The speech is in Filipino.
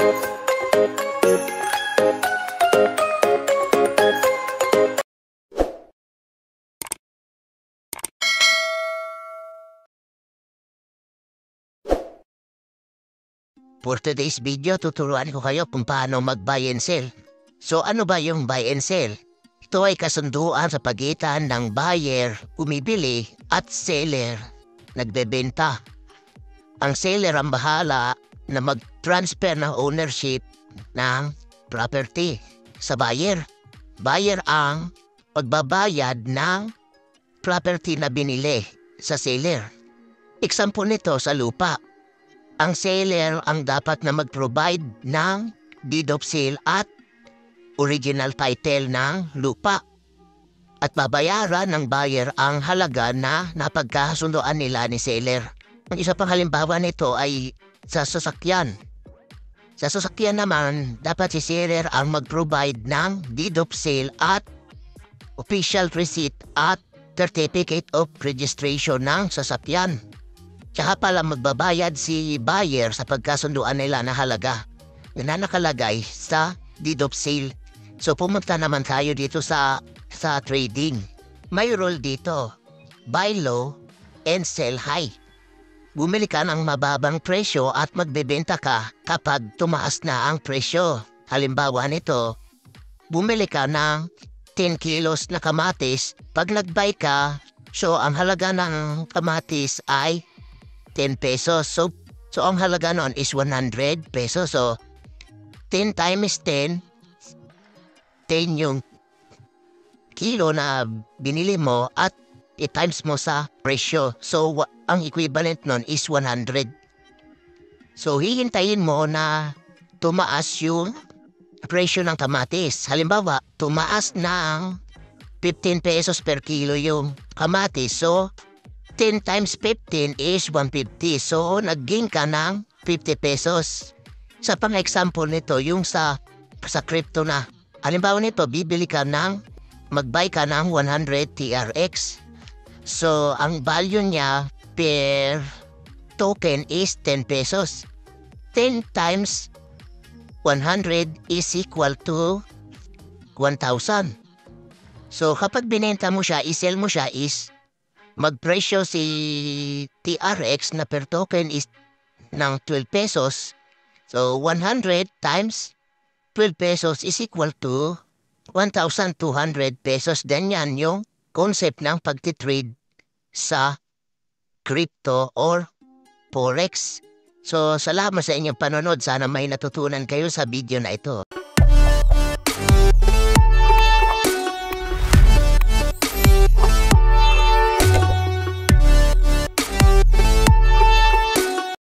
For today's video, tuturuan ko kayo kung paano mag-buy and sell. So ano ba yung buy and sell? Ito ay kasunduan sa pagitan ng buyer, bumibili, at seller, nagbebenta. Ang seller ang bahala na mag-transfer ng ownership ng property sa buyer. Buyer ang magbabayad ng property na binili sa seller. Example nito sa lupa. Ang seller ang dapat na mag-provide ng deed of sale at original title ng lupa. At babayaran ng buyer ang halaga na napagkasunduan nila ni seller. Ang isa pang halimbawa nito ay sa sasakyan. Sa sasakyan naman, dapat si seller ang mag-provide ng deed of sale at official receipt at certificate of registration ng sasakyan. Tsaka pala magbabayad si buyer sa pagkasunduan nila na halaga na nakalagay sa deed of sale. So pumunta naman tayo dito sa trading. May rule dito, buy low and sell high. Bumili ka ng mababang presyo at magbebenta ka kapag tumaas na ang presyo. Halimbawa nito, bumili ka ng 10 kilos na kamatis. Pag nag-buy ka, so ang halaga ng kamatis ay 10 pesos. So ang halaga noon is 100 pesos. So, 10 times 10 yung kilo na binili mo at i-times mo sa presyo. So, ang equivalent noon is 100. So, hihintayin mo na tumaas yung presyo ng kamatis. Halimbawa, tumaas ng 15 pesos per kilo yung kamatis. So, 10 times 15 is 150. So, nag-gain ka ng 50 pesos. Sa pang-example nito, yung sa crypto na. Halimbawa nito, bibili ka mag-buy ka ng 100 TRX. So, ang value niya per token is 10 pesos. 10 times 100 is equal to 1,000. So, kapag binenta mo siya, isell mo siya is magpresyo si TRX na per token is ng 12 pesos. So, 100 times 12 pesos is equal to 1,200 pesos. Then yan yung concept ng pagtitrade sa crypto or forex. So, salamat sa inyong panonood. Sana may natutunan kayo sa video na ito.